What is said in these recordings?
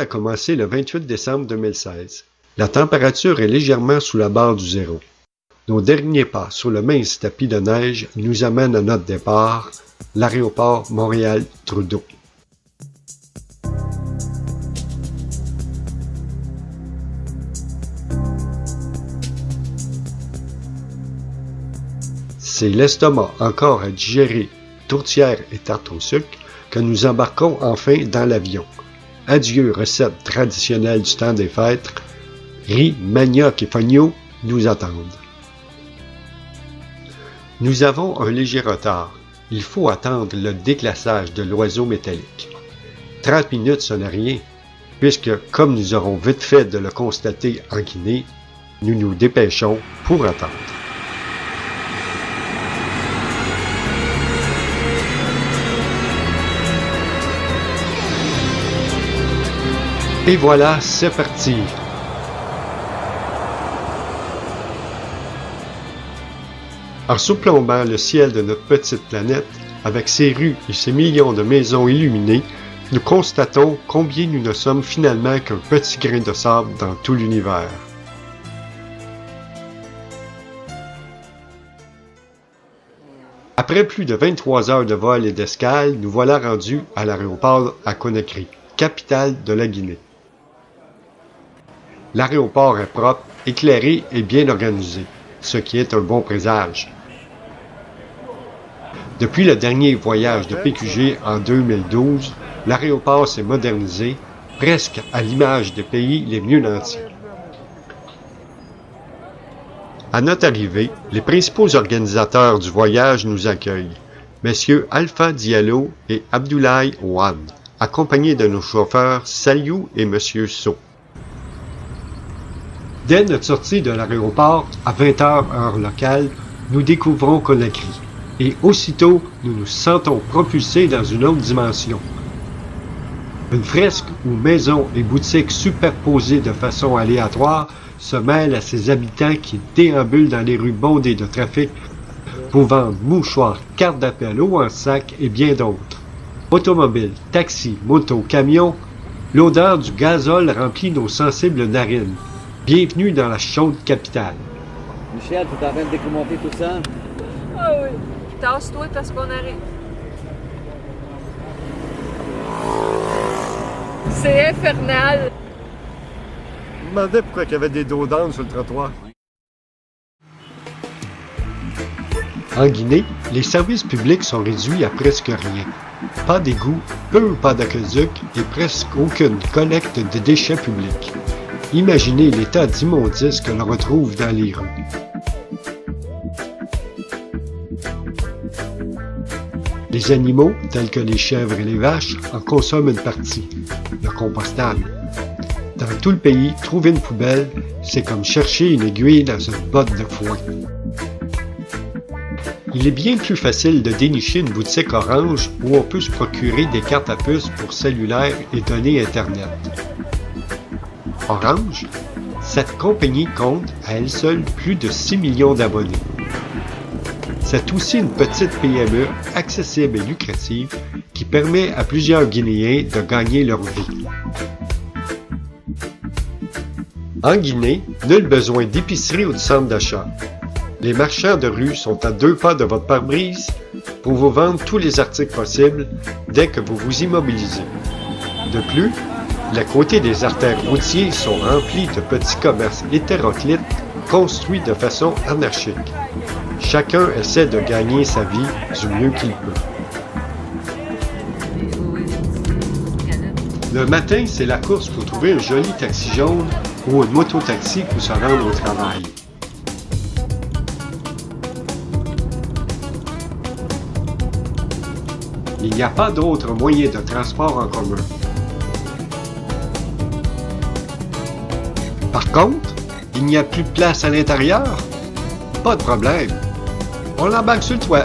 a commencé le 28 décembre 2016. La température est légèrement sous la barre du zéro. Nos derniers pas sur le mince tapis de neige nous amènent à notre départ, l'aéroport Montréal-Trudeau. C'est l'estomac encore à digérer, tourtière et tarte au sucre, que nous embarquons enfin dans l'avion. Adieu recettes traditionnelles du temps des fêtes, riz, manioc et fognon nous attendent. Nous avons un léger retard. Il faut attendre le déclassage de l'oiseau métallique. 30 minutes, ce n'est rien, puisque, comme nous aurons vite fait de le constater en Guinée, nous nous dépêchons pour attendre. Et voilà, c'est parti! En surplombant le ciel de notre petite planète, avec ses rues et ses millions de maisons illuminées, nous constatons combien nous ne sommes finalement qu'un petit grain de sable dans tout l'univers. Après plus de 23 heures de vol et d'escale, nous voilà rendus à l'aéroport à Conakry, capitale de la Guinée. L'aéroport est propre, éclairé et bien organisé, ce qui est un bon présage. Depuis le dernier voyage de PQG en 2012, l'aéroport s'est modernisé, presque à l'image des pays les mieux nantis. À notre arrivée, les principaux organisateurs du voyage nous accueillent, messieurs Alpha Diallo et Abdoulaye Ouad, accompagnés de nos chauffeurs Saliou et monsieur So. Dès notre sortie de l'aéroport, à 20h heure locale, nous découvrons Conakry. Et aussitôt, nous nous sentons propulsés dans une autre dimension. Une fresque où maisons et boutiques superposées de façon aléatoire se mêlent à ses habitants qui déambulent dans les rues bondées de trafic pour vendre mouchoirs, cartes d'appel, eau en sac et bien d'autres. Automobiles, taxis, motos, camions, l'odeur du gazole remplit nos sensibles narines. Bienvenue dans la chaude capitale. Michel, tu es en train de décommenter tout ça? Ah oui. Tasse-toi parce qu'on arrive. C'est infernal. Je me demandais pourquoi il y avait des dos d'âne sur le trottoir. En Guinée, les services publics sont réduits à presque rien. Pas d'égout, peu ou pas d'aqueduc et presque aucune collecte de déchets publics. Imaginez l'état d'immondice que l'on retrouve dans les rues. Les animaux, tels que les chèvres et les vaches, en consomment une partie, le compostable. Dans tout le pays, trouver une poubelle, c'est comme chercher une aiguille dans une botte de foin. Il est bien plus facile de dénicher une boutique Orange où on peut se procurer des cartes à puce pour cellulaire et données Internet. Orange, cette compagnie compte à elle seule plus de 6 millions d'abonnés. C'est aussi une petite PME accessible et lucrative qui permet à plusieurs Guinéens de gagner leur vie. En Guinée, nul besoin d'épicerie ou de centre d'achat. Les marchands de rue sont à 2 pas de votre pare-brise pour vous vendre tous les articles possibles dès que vous vous immobilisez. De plus, les côtés des artères routiers sont remplis de petits commerces hétéroclites construits de façon anarchique. Chacun essaie de gagner sa vie du mieux qu'il peut. Le matin, c'est la course pour trouver un joli taxi jaune ou une moto-taxi pour se rendre au travail. Il n'y a pas d'autre moyen de transport en commun. Par contre, il n'y a plus de place à l'intérieur? Pas de problème. On l'embarque sur le toit.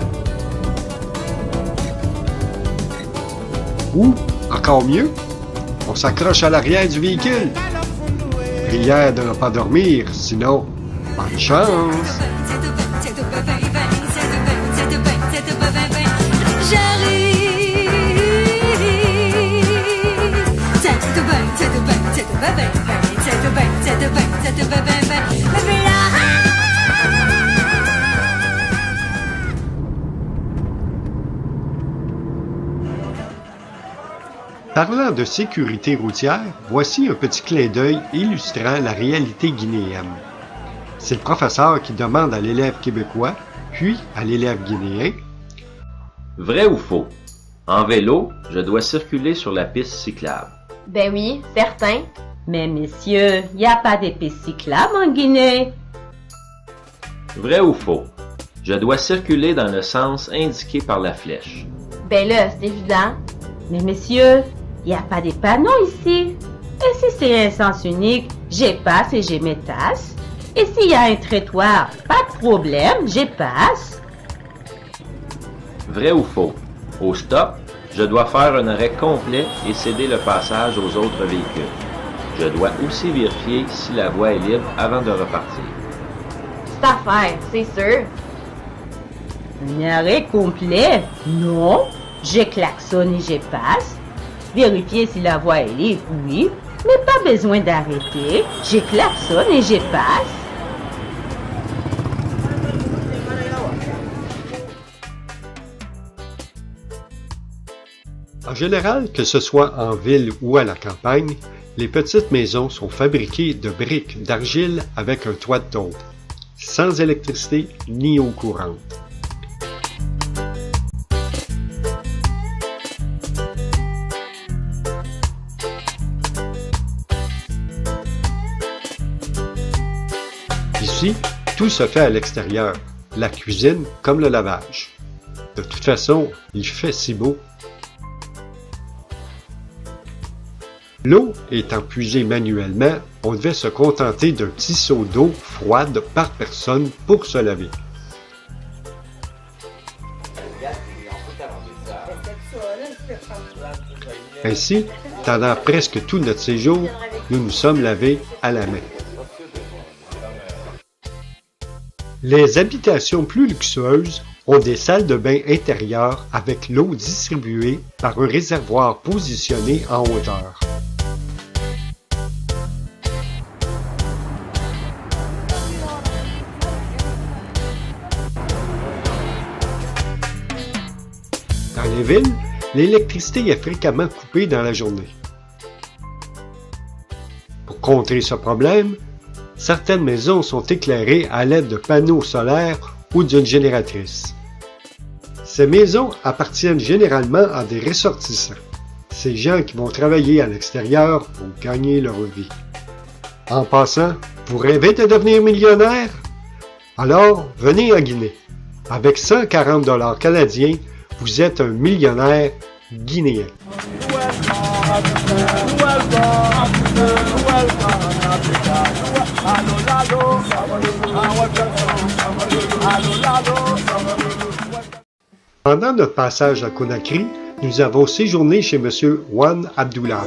Ou, encore mieux, on s'accroche à l'arrière du véhicule. Prière de ne pas dormir, sinon, bonne chance! J'arrive, Parlant de sécurité routière, voici un petit clin d'œil illustrant la réalité guinéenne. C'est le professeur qui demande à l'élève québécois, puis à l'élève guinéen. Vrai ou faux? En vélo, je dois circuler sur la piste cyclable. Ben oui, certain. Mais messieurs, il n'y a pas de piste cyclable en Guinée. Vrai ou faux? Je dois circuler dans le sens indiqué par la flèche. Ben là, c'est évident. Mais messieurs, il n'y a pas de panneaux ici. Et si c'est un sens unique, je passe et je me tasse. Et s'il y a un trottoir, pas de problème, je passe. Vrai ou faux? Au stop, je dois faire un arrêt complet et céder le passage aux autres véhicules. Je dois aussi vérifier si la voie est libre avant de repartir. C'est à faire, c'est sûr. Un arrêt complet? Non. Je klaxonne et je passe. Vérifier si la voie est libre, oui. Mais pas besoin d'arrêter. Je klaxonne et je passe. En général, que ce soit en ville ou à la campagne, les petites maisons sont fabriquées de briques d'argile avec un toit de tôle, sans électricité ni eau courante. Ici, tout se fait à l'extérieur, la cuisine comme le lavage. De toute façon, il fait si beau. L'eau étant puisée manuellement, on devait se contenter d'un petit seau d'eau froide par personne pour se laver. Ainsi, pendant presque tout notre séjour, nous nous sommes lavés à la main. Les habitations plus luxueuses ont des salles de bain intérieures avec l'eau distribuée par un réservoir positionné en hauteur. Dans les villes, l'électricité est fréquemment coupée dans la journée. Pour contrer ce problème, certaines maisons sont éclairées à l'aide de panneaux solaires ou d'une génératrice. Ces maisons appartiennent généralement à des ressortissants, ces gens qui vont travailler à l'extérieur pour gagner leur vie. En passant, vous rêvez de devenir millionnaire? Alors, venez en Guinée. Avec 140 $ canadiens, vous êtes un millionnaire guinéen. Pendant notre passage à Conakry, nous avons séjourné chez M. Wan Abdoulaye.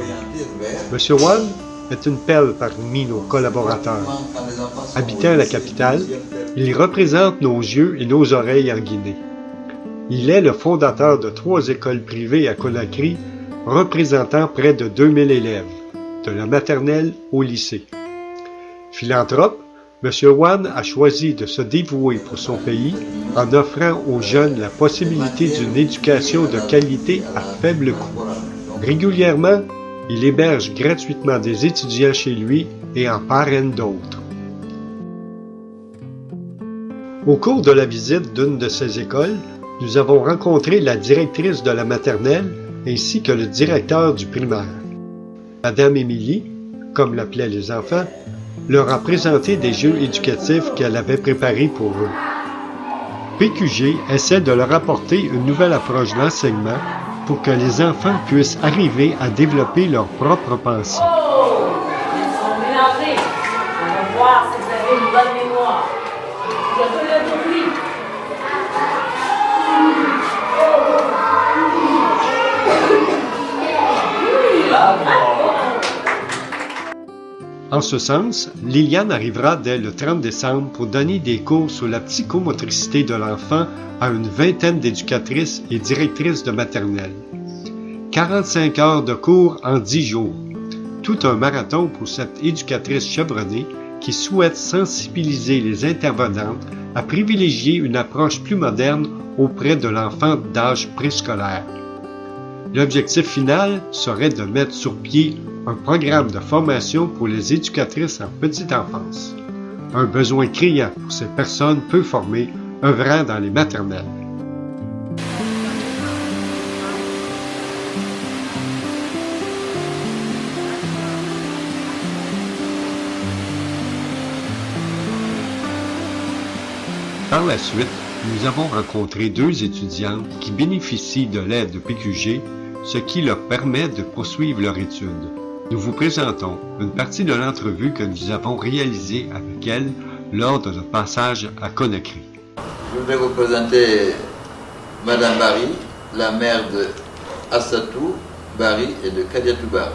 M. Wan est une perle parmi nos collaborateurs. Habitant la capitale, il représente nos yeux et nos oreilles en Guinée. Il est le fondateur de 3 écoles privées à Conakry, représentant près de 2000 élèves, de la maternelle au lycée. Philanthrope, M. Wan a choisi de se dévouer pour son pays en offrant aux jeunes la possibilité d'une éducation de qualité à faible coût. Régulièrement, il héberge gratuitement des étudiants chez lui et en parraine d'autres. Au cours de la visite d'une de ces écoles, nous avons rencontré la directrice de la maternelle ainsi que le directeur du primaire. Madame Émilie, comme l'appelaient les enfants, leur a présenté des jeux éducatifs qu'elle avait préparés pour eux. PQG essaie de leur apporter une nouvelle approche d'enseignement pour que les enfants puissent arriver à développer leur propre pensée. Oh! Ils sont mélangés. On va voir si vous avez une bonne mémoire. Je veux le bruit. En ce sens, Liliane arrivera dès le 30 décembre pour donner des cours sur la psychomotricité de l'enfant à une vingtaine d'éducatrices et directrices de maternelle. 45 heures de cours en 10 jours. tout un marathon pour cette éducatrice chevronnée qui souhaite sensibiliser les intervenantes à privilégier une approche plus moderne auprès de l'enfant d'âge préscolaire. L'objectif final serait de mettre sur pied un programme de formation pour les éducatrices en petite enfance. Un besoin criant pour ces personnes peu formées œuvrant dans les maternelles. Par la suite, nous avons rencontré 2 étudiantes qui bénéficient de l'aide de PQG, ce qui leur permet de poursuivre leur étude. Nous vous présentons une partie de l'entrevue que nous avons réalisée avec elles lors de notre passage à Conakry. Je voudrais vous présenter Madame Barry, la mère de Assatou Barry et de Kadiatou Barry.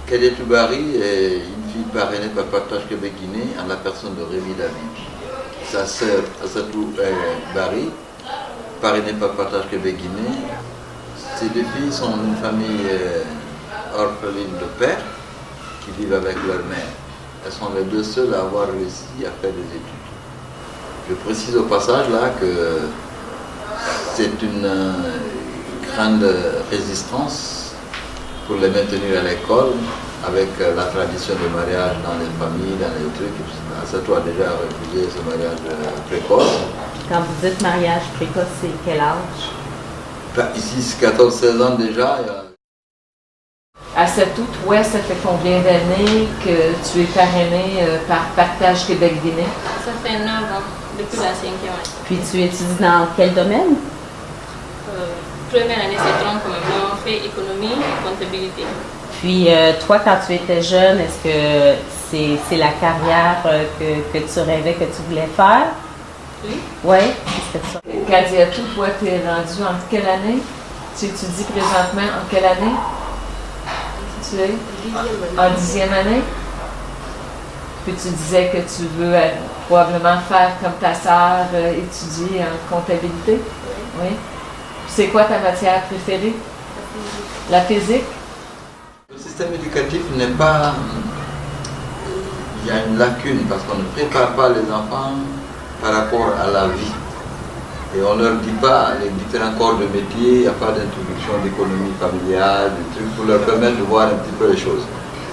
Kadiatou Barry est une fille parrainée par Partage Québec Guinée en la personne de Rémi David. Sa sœur Assatou Barry, parrainée par Partage Québec Guinée. Ces 2 filles sont d'une famille orpheline de père qui vivent avec leur mère. Elles sont les 2 seules à avoir réussi à faire des études. Je précise au passage là que c'est une grande résistance pour les maintenir à l'école avec la tradition du mariage dans les familles, dans les trucs. Assatou a déjà refusé ce mariage précoce. Quand vous dites mariage précoce, c'est quel âge? Ben, ici, c'est 14-16 ans déjà. Assatou, toi, ça fait combien d'années que tu es parrainé par Partage Québec-Guinée? Ça fait 9 ans, depuis la 5e année. Puis tu étudies dans quel domaine? Première année, c'est tronc commun. On fait économie et comptabilité. Puis toi, quand tu étais jeune, est-ce que c'est la carrière que tu rêvais, que tu voulais faire? Oui. Oui, c'était ça. Kadiatou, toi, tu es rendu en quelle année? Tu étudies présentement en quelle année? Tu es? 10e année. En 10e année? Puis tu disais que tu veux probablement faire comme ta sœur, étudier en comptabilité? Oui. C'est quoi ta matière préférée? La physique? Le système éducatif n'est pas... Il y a une lacune parce qu'on ne prépare pas les enfants par rapport à la vie. Et on ne leur dit pas les différents corps de métier, il n'y a pas d'introduction d'économie familiale, des trucs pour leur permettre de voir un petit peu les choses.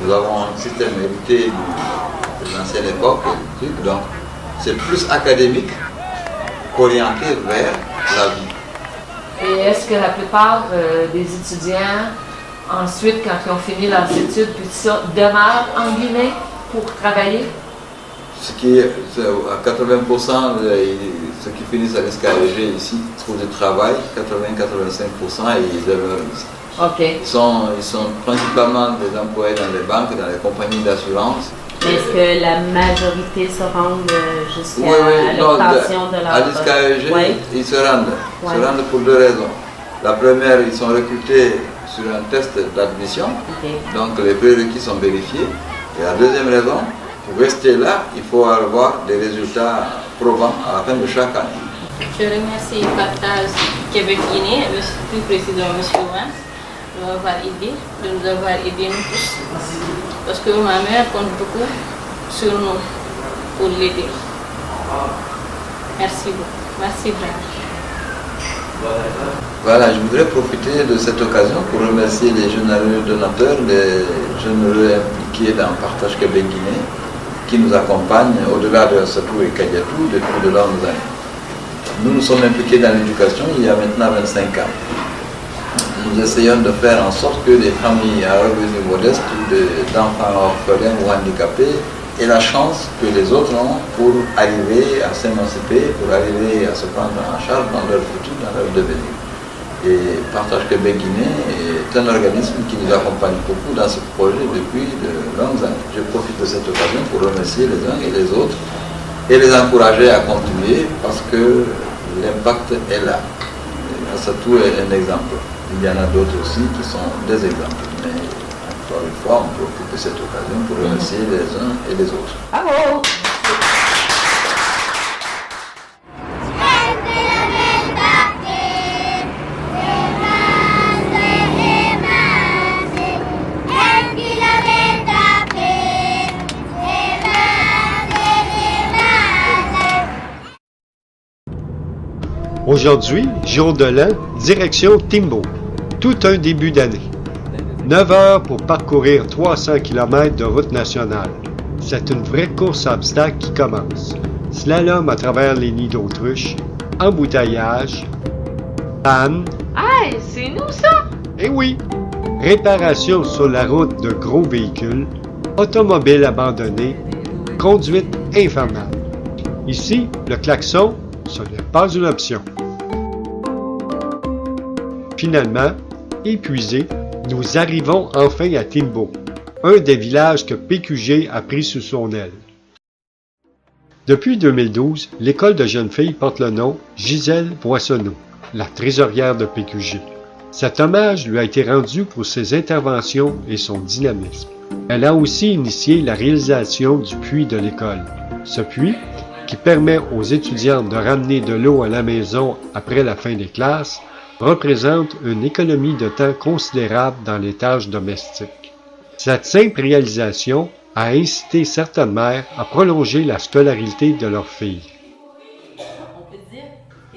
Nous avons un système hérité de l'ancienne époque, donc c'est plus académique qu'orienté vers la vie. Et est-ce que la plupart des étudiants, ensuite, quand ils ont fini leurs études, puis ça, demeurent en Guinée pour travailler? Ce qui est à 80%, ceux qui finissent à l'SKG ici trouvent du travail, 80-85% et ils demeurent ici. OK. Ils sont principalement des employés dans les banques, dans les compagnies d'assurance. Est-ce que la majorité se rendent jusqu'à non, l'obtention de leur... à l'SKG, Oui. ils se rendent. Ils Ouais. se rendent pour 2 raisons. La première, ils sont recrutés sur un test d'admission, OK. donc les prérequis sont vérifiés. Et la deuxième raison, pour rester là, il faut avoir des résultats probants à la fin de chaque année. Je remercie Partage Québec-Guinée, plus précisément M. Wans, de m'avoir aidé, de nous avoir aidés nous tous. Parce que ma mère compte beaucoup sur nous pour l'aider. Merci beaucoup. Merci vraiment. Voilà, je voudrais profiter de cette occasion pour remercier les généreux donateurs, les généreux impliqués dans Partage Québec-Guinée, qui nous accompagnent au-delà de Assatou et Kadiatou depuis de longues années. Nous nous sommes impliqués dans l'éducation il y a maintenant 25 ans. Nous essayons de faire en sorte que les familles à revenus modestes ou d'enfants orphelins ou handicapés aient la chance que les autres ont pour arriver à s'émanciper, pour arriver à se prendre en charge dans leur futur, dans leur devenir. Et Partage Québec-Guinée est un organisme qui nous accompagne beaucoup dans ce projet depuis de longues années. Je profite de cette occasion pour remercier les uns et les autres et les encourager à continuer parce que l'impact est là. Assatou est un exemple. Il y en a d'autres aussi qui sont des exemples. Mais encore une fois, on profite de cette occasion pour remercier les uns et les autres. Bravo! Thank you. Aujourd'hui, jour de l'an, direction Timbo. Tout un début d'année. 9 heures pour parcourir 300 km de route nationale. C'est une vraie course à obstacles qui commence. Slalom à travers les nids d'autruche, embouteillage, panne. Hey, c'est nous ça? Eh oui! Réparation sur la route de gros véhicules, automobiles abandonnés, conduite infernale. Ici, le klaxon, ce n'est pas une option. Finalement, épuisés, nous arrivons enfin à Timbo, un des villages que PQG a pris sous son aile. Depuis 2012, l'école de jeunes filles porte le nom Gisèle Boissonneau, la trésorière de PQG. Cet hommage lui a été rendu pour ses interventions et son dynamisme. Elle a aussi initié la réalisation du puits de l'école. Ce puits, qui permet aux étudiantes de ramener de l'eau à la maison après la fin des classes, représente une économie de temps considérable dans les tâches domestiques. Cette simple réalisation a incité certaines mères à prolonger la scolarité de leurs filles.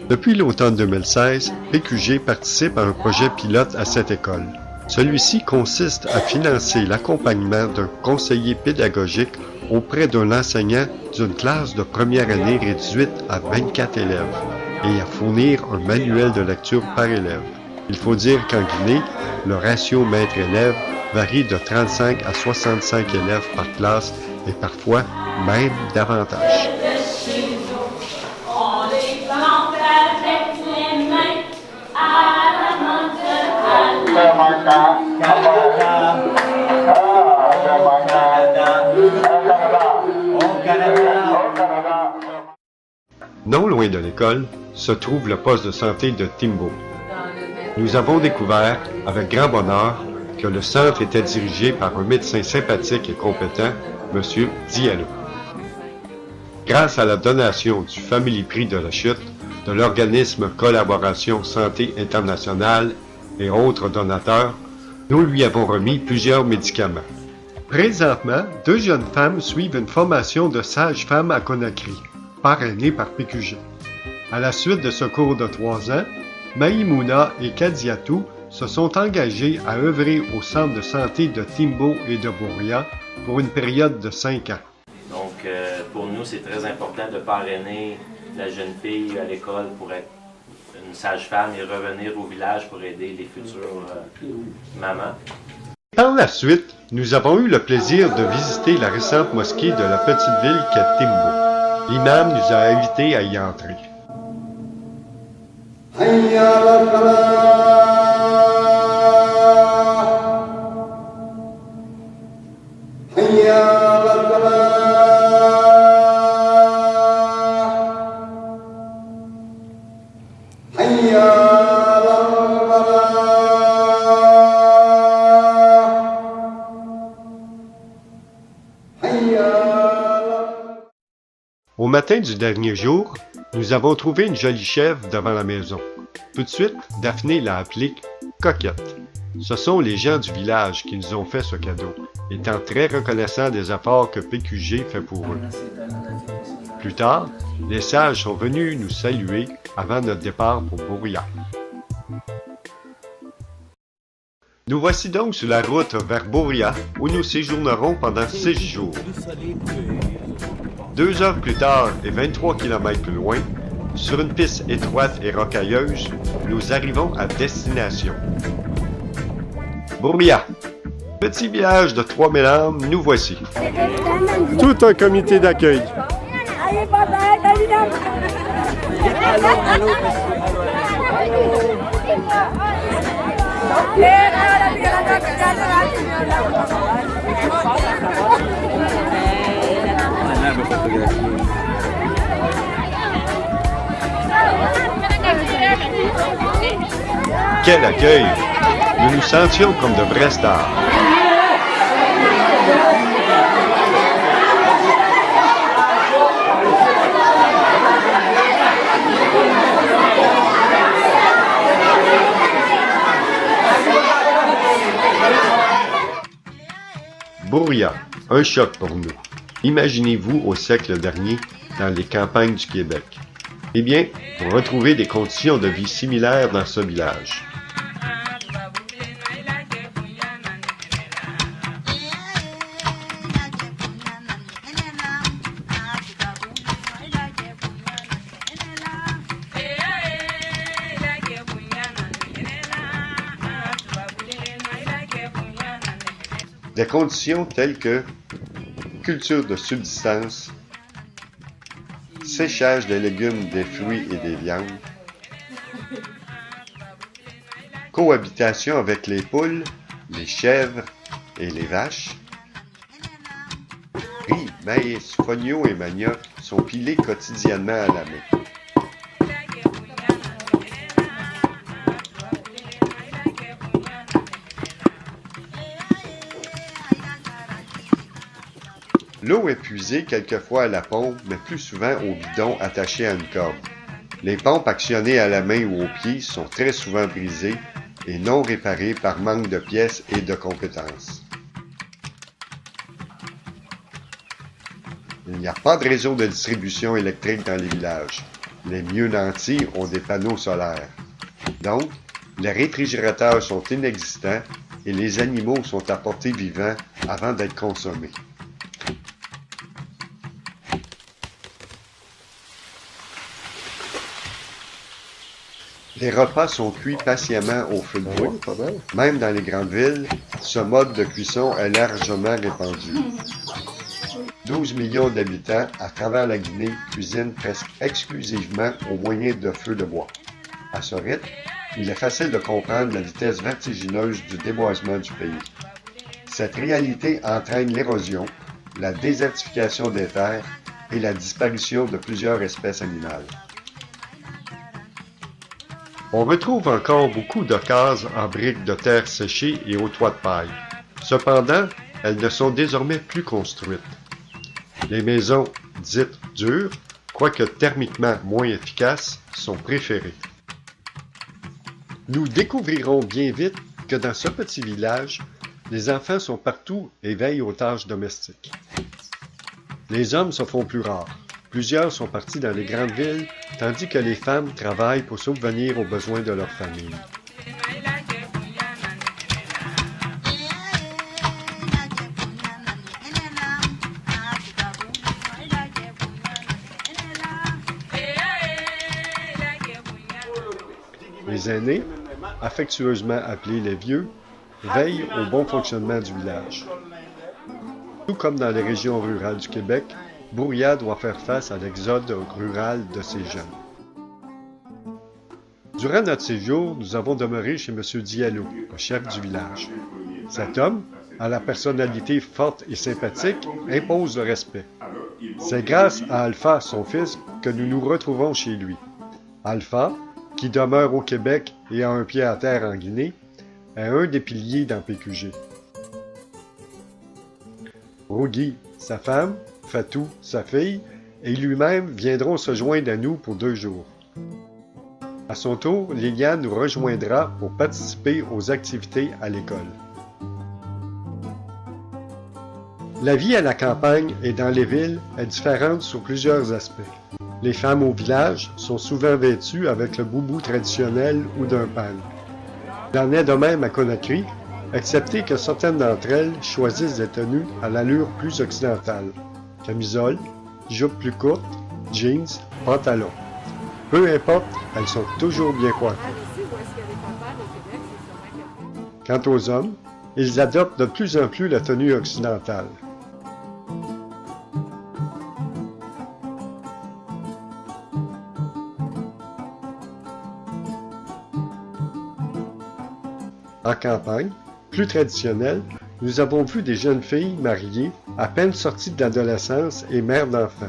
Depuis l'automne 2016, PQG participe à un projet pilote à cette école. Celui-ci consiste à financer l'accompagnement d'un conseiller pédagogique auprès d'un enseignant d'une classe de première année réduite à 24 élèves et à fournir un manuel de lecture par élève. Il faut dire qu'en Guinée, le ratio maître-élève varie de 35 à 65 élèves par classe et parfois même davantage. Non loin de l'école se trouve le poste de santé de Timbo. Nous avons découvert, avec grand bonheur, que le centre était dirigé par un médecin sympathique et compétent, M. Diallo. Grâce à la donation du Family Prix de la Chute, de l'organisme Collaboration Santé Internationale et autres donateurs, nous lui avons remis plusieurs médicaments. Présentement, 2 jeunes femmes suivent une formation de sage-femme à Conakry, parrainée par PQG. À la suite de ce cours de 3 ans, Maïmouna et Kadiatou se sont engagés à œuvrer au centre de santé de Timbo et de Boria pour une période de 5 ans. Donc, pour nous, c'est très important de parrainer la jeune fille à l'école pour être une sage-femme et revenir au village pour aider les futures mamans. Par la suite, nous avons eu le plaisir de visiter la récente mosquée de la petite ville qu'est Timbo. L'imam nous a invités à y entrer. Au matin du dernier jour, nous avons trouvé une jolie chèvre devant la maison. Tout de suite, Daphné l'a appelée Coquette. Ce sont les gens du village qui nous ont fait ce cadeau, étant très reconnaissants des efforts que PQG fait pour eux. Plus tard, les sages sont venus nous saluer avant notre départ pour Boria. Nous voici donc sur la route vers Boria, où nous séjournerons pendant 6 jours. 2 heures plus tard et 23 km plus loin, sur une piste étroite et rocailleuse, nous arrivons à destination. Boria. Petit village de 3000 âmes, nous voici. Tout un comité d'accueil. Quel accueil! Nous nous sentions comme de vrais stars. Boria, un choc pour nous. Imaginez-vous au siècle dernier dans les campagnes du Québec. Eh bien, vous retrouvez des conditions de vie similaires dans ce village. Des conditions telles que culture de subsistance, séchage des légumes, des fruits et des viandes, cohabitation avec les poules, les chèvres et les vaches, riz, maïs, fonio et manioc sont pilés quotidiennement à la main. L'eau est puisée quelquefois à la pompe, mais plus souvent au bidon attaché à une corde. Les pompes actionnées à la main ou au pied sont très souvent brisées et non réparées par manque de pièces et de compétences. Il n'y a pas de réseau de distribution électrique dans les villages. Les mieux nantis ont des panneaux solaires. Donc, les réfrigérateurs sont inexistants et les animaux sont apportés vivants avant d'être consommés. Les repas sont cuits patiemment au feu de bois. Même dans les grandes villes, ce mode de cuisson est largement répandu. 12 millions d'habitants à travers la Guinée cuisinent presque exclusivement au moyen de feux de bois. À ce rythme, il est facile de comprendre la vitesse vertigineuse du déboisement du pays. Cette réalité entraîne l'érosion, la désertification des terres et la disparition de plusieurs espèces animales. On retrouve encore beaucoup de cases en briques de terre séchée et au toit de paille. Cependant, elles ne sont désormais plus construites. Les maisons dites dures, quoique thermiquement moins efficaces, sont préférées. Nous découvrirons bien vite que dans ce petit village, les enfants sont partout et veillent aux tâches domestiques. Les hommes se font plus rares. Plusieurs sont partis dans les grandes villes, tandis que les femmes travaillent pour subvenir aux besoins de leur famille. Les aînés, affectueusement appelés les vieux, veillent au bon fonctionnement du village. Tout comme dans les régions rurales du Québec, Bouria doit faire face à l'exode rural de ses jeunes. Durant notre séjour, nous avons demeuré chez M. Diallo, le chef du village. Cet homme, à la personnalité forte et sympathique, impose le respect. C'est grâce à Alpha, son fils, que nous nous retrouvons chez lui. Alpha, qui demeure au Québec et a un pied à terre en Guinée, est un des piliers dans PQG. Rougui, sa femme, Fatou, sa fille, et lui-même viendront se joindre à nous pour 2 jours. À son tour, Liliane nous rejoindra pour participer aux activités à l'école. La vie à la campagne et dans les villes est différente sur plusieurs aspects. Les femmes au village sont souvent vêtues avec le boubou traditionnel ou d'un pan. Il en est de même à Conakry, excepté que certaines d'entre elles choisissent des tenues à l'allure plus occidentale. Camisole, jupe plus courte, jeans, pantalon. Peu importe, elles sont toujours bien coiffées. Quant aux hommes, ils adoptent de plus en plus la tenue occidentale. En campagne, plus traditionnelle, nous avons vu des jeunes filles mariées, à peine sorties de l'adolescence et mères d'enfants.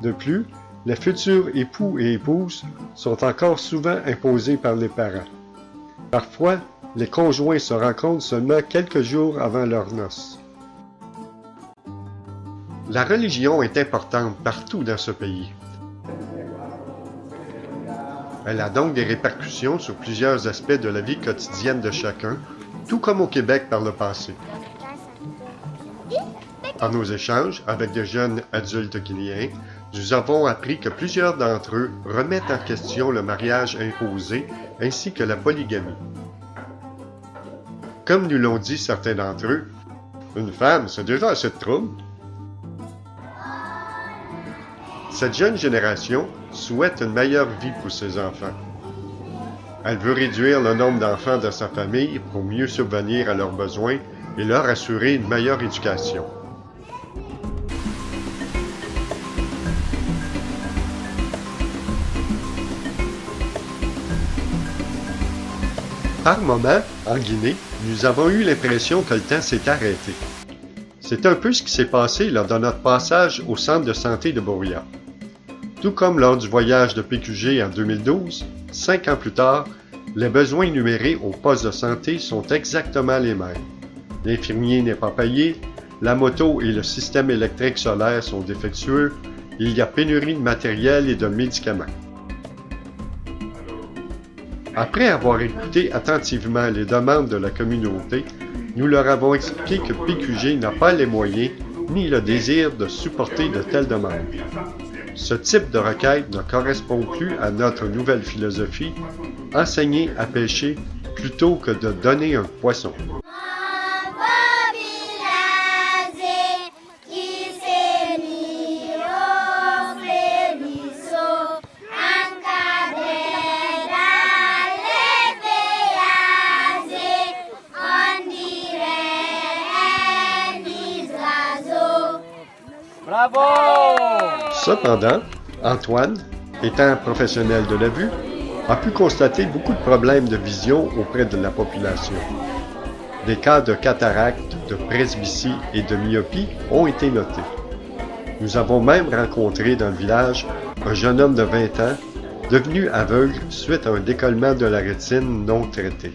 De plus, les futurs époux et épouses sont encore souvent imposés par les parents. Parfois, les conjoints se rencontrent seulement quelques jours avant leurs noces. La religion est importante partout dans ce pays. Elle a donc des répercussions sur plusieurs aspects de la vie quotidienne de chacun, tout comme au Québec par le passé. Par nos échanges avec de jeunes adultes guinéens, nous avons appris que plusieurs d'entre eux remettent en question le mariage imposé ainsi que la polygamie. Comme nous l'ont dit certains d'entre eux, une femme, c'est déjà assez de trouble. Cette jeune génération souhaite une meilleure vie pour ses enfants. Elle veut réduire le nombre d'enfants de sa famille pour mieux subvenir à leurs besoins et leur assurer une meilleure éducation. Par moments, en Guinée, nous avons eu l'impression que le temps s'est arrêté. C'est un peu ce qui s'est passé lors de notre passage au centre de santé de Boria. Tout comme lors du voyage de PQG en 2012, 5 ans plus tard, les besoins énumérés au poste de santé sont exactement les mêmes. L'infirmier n'est pas payé, la moto et le système électrique solaire sont défectueux, il y a pénurie de matériel et de médicaments. Après avoir écouté attentivement les demandes de la communauté, nous leur avons expliqué que PQG n'a pas les moyens ni le désir de supporter de telles demandes. Ce type de requête ne correspond plus à notre nouvelle philosophie, enseigner à pêcher plutôt que de donner un poisson. Bravo! Cependant, Antoine, étant professionnel de la vue, a pu constater beaucoup de problèmes de vision auprès de la population. Des cas de cataracte, de presbytie et de myopie ont été notés. Nous avons même rencontré dans le village un jeune homme de 20 ans devenu aveugle suite à un décollement de la rétine non traité.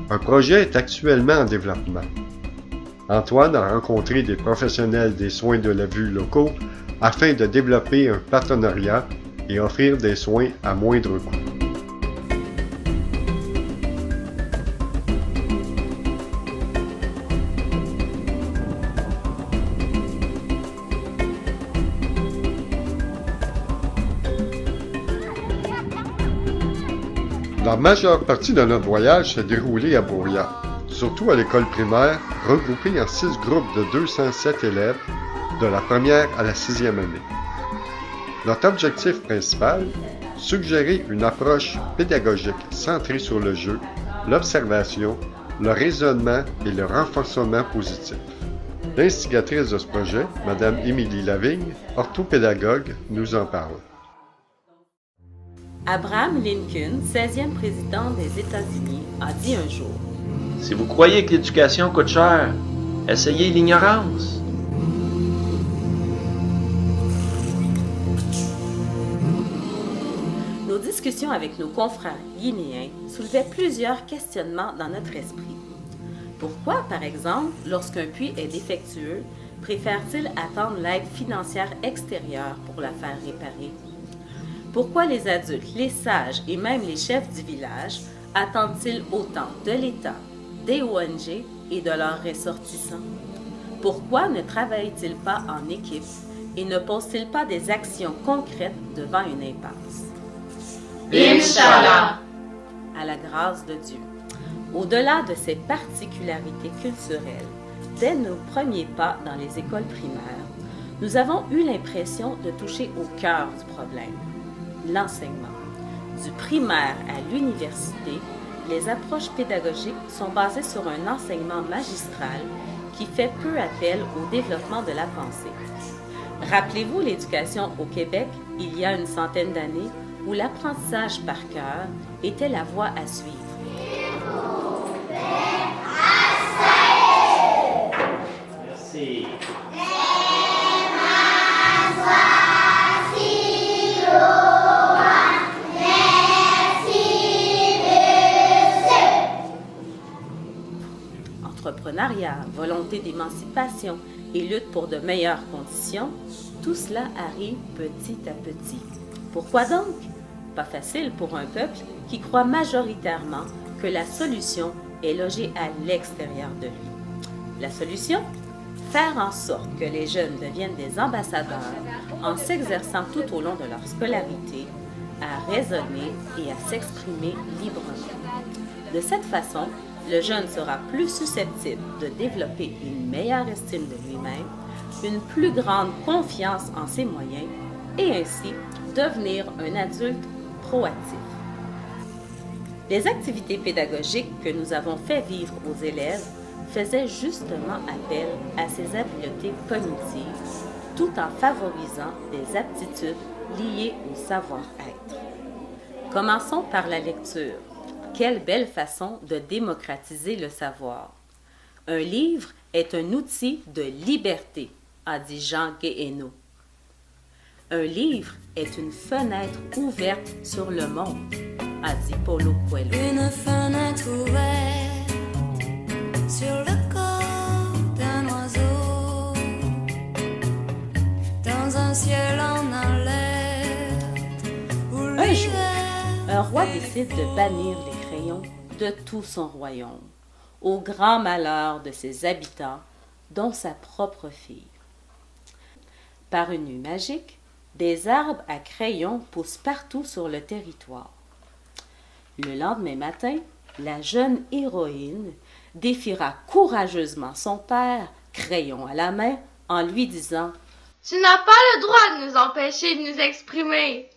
Un projet est actuellement en développement. Antoine a rencontré des professionnels des soins de la vue locaux afin de développer un partenariat et offrir des soins à moindre coût. La majeure partie de notre voyage s'est déroulée à Boria, surtout à l'école primaire, regroupée en 6 groupes de 207 élèves de la première à la 6e année. Notre objectif principal, suggérer une approche pédagogique centrée sur le jeu, l'observation, le raisonnement et le renforcement positif. L'instigatrice de ce projet, Mme Émilie Lavigne, orthopédagogue, nous en parle. Abraham Lincoln, 16e président des États-Unis, a dit un jour: Si vous croyez que l'éducation coûte cher, essayez l'ignorance. Nos discussions avec nos confrères guinéens soulevaient plusieurs questionnements dans notre esprit. Pourquoi, par exemple, lorsqu'un puits est défectueux, préfère-t-il attendre l'aide financière extérieure pour la faire réparer? Pourquoi les adultes, les sages et même les chefs du village attendent-ils autant de l'État, des ONG et de leurs ressortissants? Pourquoi ne travaillent-ils pas en équipe et ne posent-ils pas des actions concrètes devant une impasse? Inch'Allah! À la grâce de Dieu. Au-delà de ces particularités culturelles, dès nos premiers pas dans les écoles primaires, nous avons eu l'impression de toucher au cœur du problème, l'enseignement. Du primaire à l'université, les approches pédagogiques sont basées sur un enseignement magistral qui fait peu appel au développement de la pensée. Rappelez-vous l'éducation au Québec, il y a une centaine d'années, où l'apprentissage par cœur était la voie à suivre. Merci. Entrepreneuriat, volonté d'émancipation et lutte pour de meilleures conditions, tout cela arrive petit à petit. Pourquoi donc? Pas facile pour un peuple qui croit majoritairement que la solution est logée à l'extérieur de lui. La solution? faire en sorte que les jeunes deviennent des ambassadeurs en s'exerçant tout au long de leur scolarité à raisonner et à s'exprimer librement. De cette façon, le jeune sera plus susceptible de développer une meilleure estime de lui-même, une plus grande confiance en ses moyens et ainsi devenir un adulte proactif. Les activités pédagogiques que nous avons fait vivre aux élèves faisaient justement appel à ces habiletés cognitives tout en favorisant des aptitudes liées au savoir-être. Commençons par la lecture. Quelle belle façon de démocratiser le savoir. Un livre est un outil de liberté, a dit Jean Guéhenno. Un livre est une fenêtre ouverte sur le monde, a dit Paulo Coelho. Une fenêtre ouverte sur le corps d'un oiseau, dans un ciel en alerte. Un jour, un roi décide de bannir les crayons de tout son royaume, au grand malheur de ses habitants, dont sa propre fille. Par une nuit magique, des arbres à crayons poussent partout sur le territoire. Le lendemain matin, la jeune héroïne défiera courageusement son père, crayon à la main, en lui disant « Tu n'as pas le droit de nous empêcher de nous exprimer. »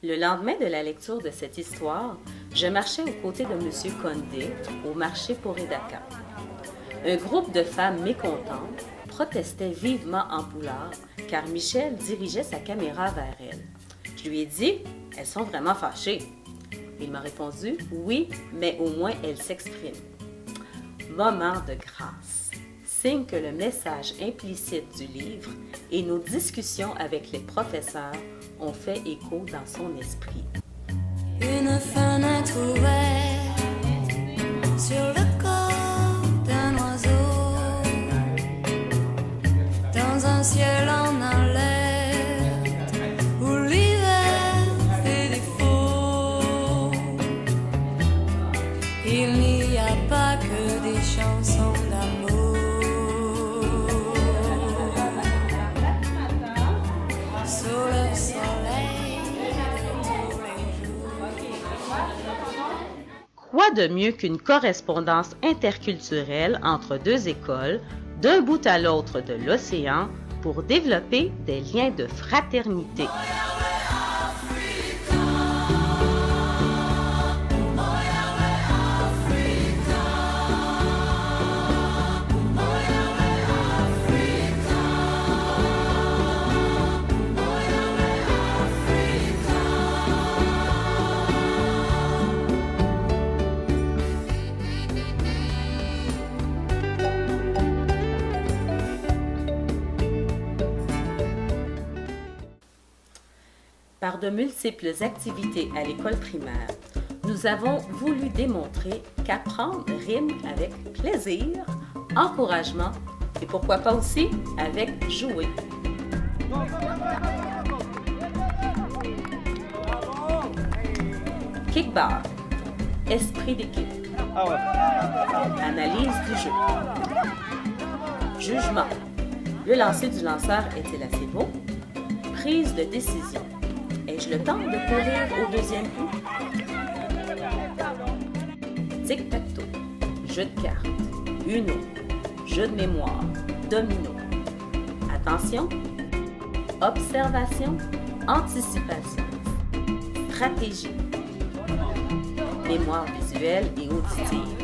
Le lendemain de la lecture de cette histoire, je marchais aux côtés de M. Condé au marché Porédaka. Un groupe de femmes mécontentes protestait vivement en Poulard car Michel dirigeait sa caméra vers elles. Je lui ai dit « Elles sont vraiment fâchées ». Il m'a répondu « Oui, mais au moins elles s'expriment ». Moment de grâce, signe que le message implicite du livre et nos discussions avec les professeurs ont fait écho dans son esprit. Une fenêtre ouverte sur le corps d'un oiseau, dans un ciel en alerte où l'hiver fait défaut. Il n'y a pas que des chansons d'amour sous le soleil de tous les jours. Quoi de mieux qu'une correspondance interculturelle entre deux écoles, d'un bout à l'autre de l'océan, pour développer des liens de fraternité? Par de multiples activités à l'école primaire, nous avons voulu démontrer qu'apprendre rime avec plaisir, encouragement et pourquoi pas aussi avec jouer. Kickbar, esprit d'équipe, analyse du jeu, jugement, le lancer du lanceur est-il assez beau? Prise de décision. Ai-je le temps de courir au deuxième coup? Tic-tac-toe, jeu de cartes, Uno, jeu de mémoire, domino. Attention, observation, anticipation, stratégie, mémoire visuelle et auditive,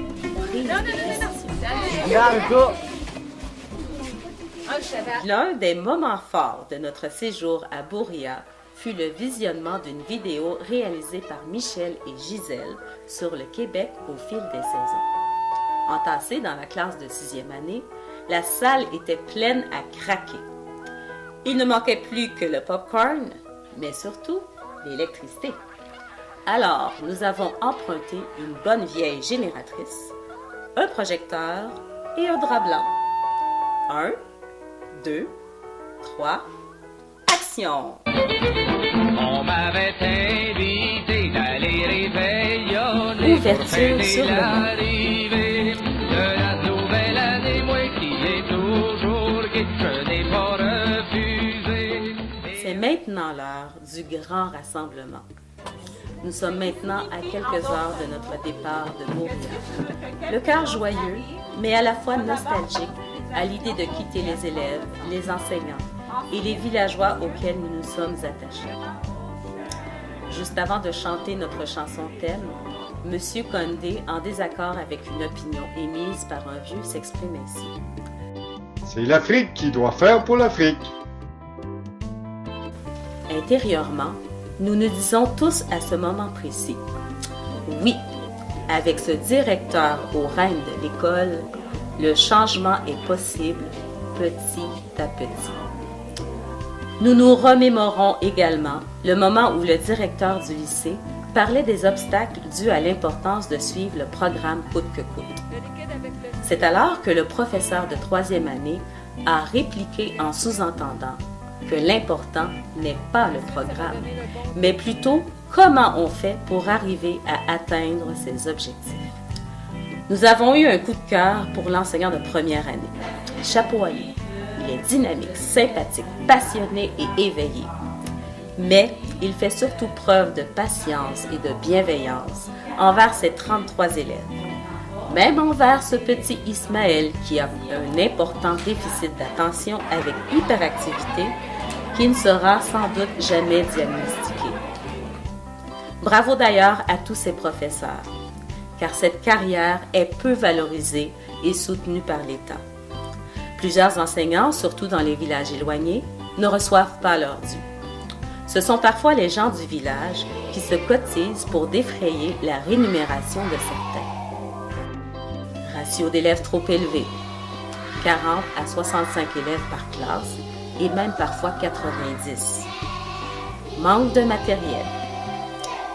prise de décision. L'un des moments forts de notre séjour à Boria fut le visionnement d'une vidéo réalisée par Michel et Gisèle sur le Québec au fil des saisons. Entassés dans la classe de 6e année, la salle était pleine à craquer. Il ne manquait plus que le popcorn, mais surtout l'électricité. Alors, nous avons emprunté une bonne vieille génératrice, un projecteur et un drap blanc. 1, 2, 3, action! On m'avait invité d'aller réveillonner Ouverture sur le monde. l'arrivée de la nouvelle année, moi qui l'ai toujours maintenant l'heure du grand rassemblement. Nous sommes maintenant à quelques heures de notre départ de Bourg. Le cœur joyeux, mais à la fois nostalgique à l'idée de quitter les élèves, les enseignants et les villageois auxquels nous nous sommes attachés. Juste avant de chanter notre chanson thème, M. Condé, en désaccord avec une opinion émise par un vieux, s'exprime ainsi. C'est l'Afrique qui doit faire pour l'Afrique. Intérieurement, nous nous disons tous à ce moment précis. Oui, avec ce directeur au règne de l'école, le changement est possible petit à petit. Nous nous remémorons également le moment où le directeur du lycée parlait des obstacles dus à l'importance de suivre le programme coûte que coûte. C'est alors que le professeur de 3e année a répliqué en sous-entendant que l'important n'est pas le programme, mais plutôt comment on fait pour arriver à atteindre ses objectifs. Nous avons eu un coup de cœur pour l'enseignant de 1re année. Chapeau à lui. Il est dynamique, sympathique, passionné et éveillé. Mais il fait surtout preuve de patience et de bienveillance envers ses 33 élèves. Même envers ce petit Ismaël qui a un important déficit d'attention avec hyperactivité qui ne sera sans doute jamais diagnostiqué. Bravo d'ailleurs à tous ces professeurs, car cette carrière est peu valorisée et soutenue par l'État. Plusieurs enseignants, surtout dans les villages éloignés, ne reçoivent pas leur dû. Ce sont parfois les gens du village qui se cotisent pour défrayer la rémunération de certains. Ratio d'élèves trop élevé, 40 à 65 élèves par classe et même parfois 90. Manque de matériel.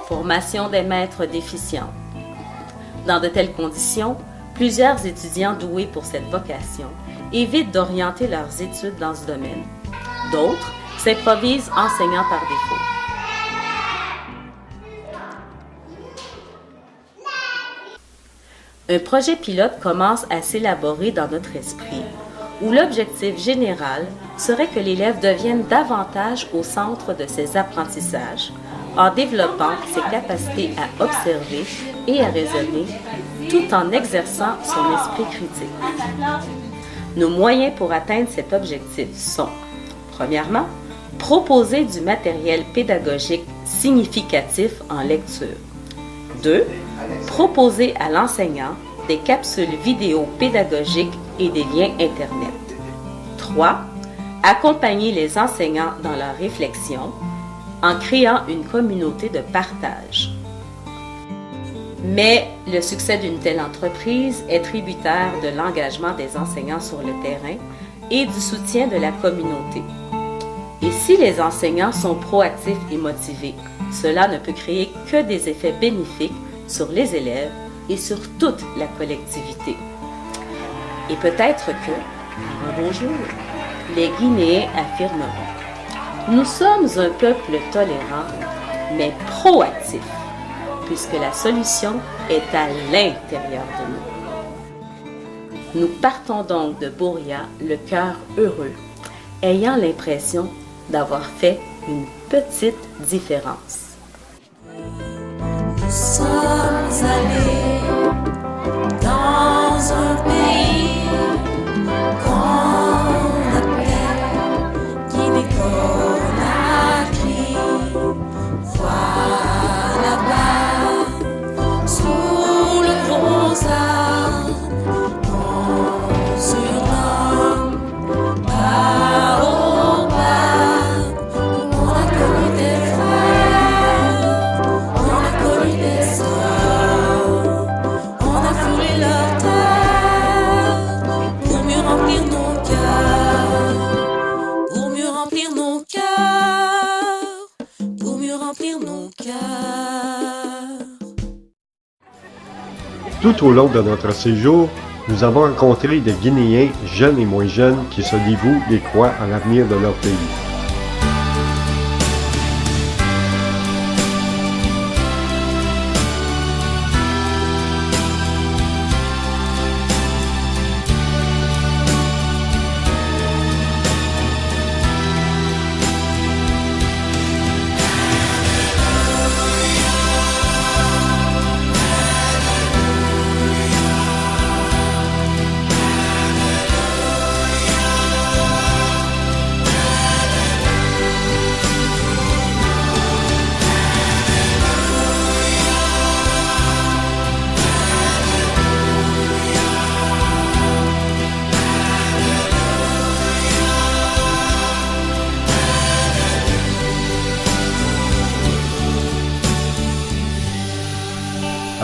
Formation des maîtres déficients. Dans de telles conditions, plusieurs étudiants doués pour cette vocation évitent d'orienter leurs études dans ce domaine. D'autres s'improvisent enseignants par défaut. Un projet pilote commence à s'élaborer dans notre esprit, où l'objectif général serait que l'élève devienne davantage au centre de ses apprentissages, en développant ses capacités à observer et à raisonner, tout en exerçant son esprit critique. Nos moyens pour atteindre cet objectif sont, premièrement, proposer du matériel pédagogique significatif en lecture. 2. Proposer à l'enseignant des capsules vidéo pédagogiques et des liens Internet. 3. Accompagner les enseignants dans leur réflexion en créant une communauté de partage. Mais le succès d'une telle entreprise est tributaire de l'engagement des enseignants sur le terrain et du soutien de la communauté. Et si les enseignants sont proactifs et motivés, cela ne peut créer que des effets bénéfiques sur les élèves et sur toute la collectivité. Et peut-être que, un beau jour, les Guinéens affirmeront « Nous sommes un peuple tolérant, mais proactif, puisque la solution est à l'intérieur de nous. » Nous partons donc de Boria, le cœur heureux, ayant l'impression d'avoir fait une petite différence. Nous sommes allés dans un pays qu'on appelle Guinée-Conakry. Vois là-bas, sous le gros arbre, on surnomme Baobab. On a connu des frères, on a connu des sœurs, on a foulé leur terre pour mieux remplir nos cœurs, pour mieux remplir nos cœurs, pour mieux remplir nos cœurs. Tout au long de notre séjour, nous avons rencontré des Guinéens jeunes et moins jeunes qui se dévouent et croient à l'avenir de leur pays.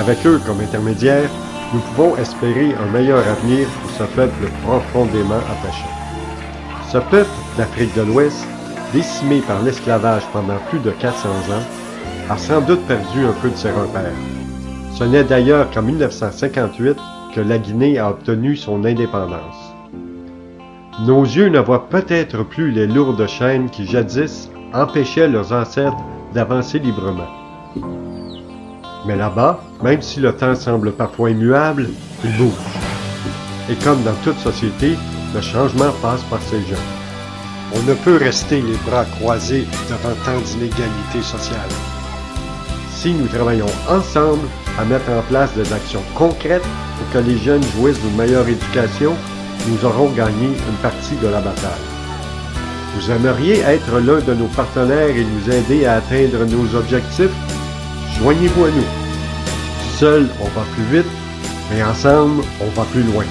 Avec eux comme intermédiaires, nous pouvons espérer un meilleur avenir pour ce peuple profondément attaché. Ce peuple d'Afrique de l'Ouest, décimé par l'esclavage pendant plus de 400 ans, a sans doute perdu un peu de ses repères. Ce n'est d'ailleurs qu'en 1958 que la Guinée a obtenu son indépendance. Nos yeux ne voient peut-être plus les lourdes chaînes qui jadis empêchaient leurs ancêtres d'avancer librement. Mais là-bas, même si le temps semble parfois immuable, il bouge. Et comme dans toute société, le changement passe par ces gens. On ne peut rester les bras croisés devant tant d'inégalités sociales. Si nous travaillons ensemble à mettre en place des actions concrètes pour que les jeunes jouissent d'une meilleure éducation, nous aurons gagné une partie de la bataille. Vous aimeriez être l'un de nos partenaires et nous aider à atteindre nos objectifs? Joignez-vous à nous. Seul, on va plus vite, mais ensemble, on va plus loin.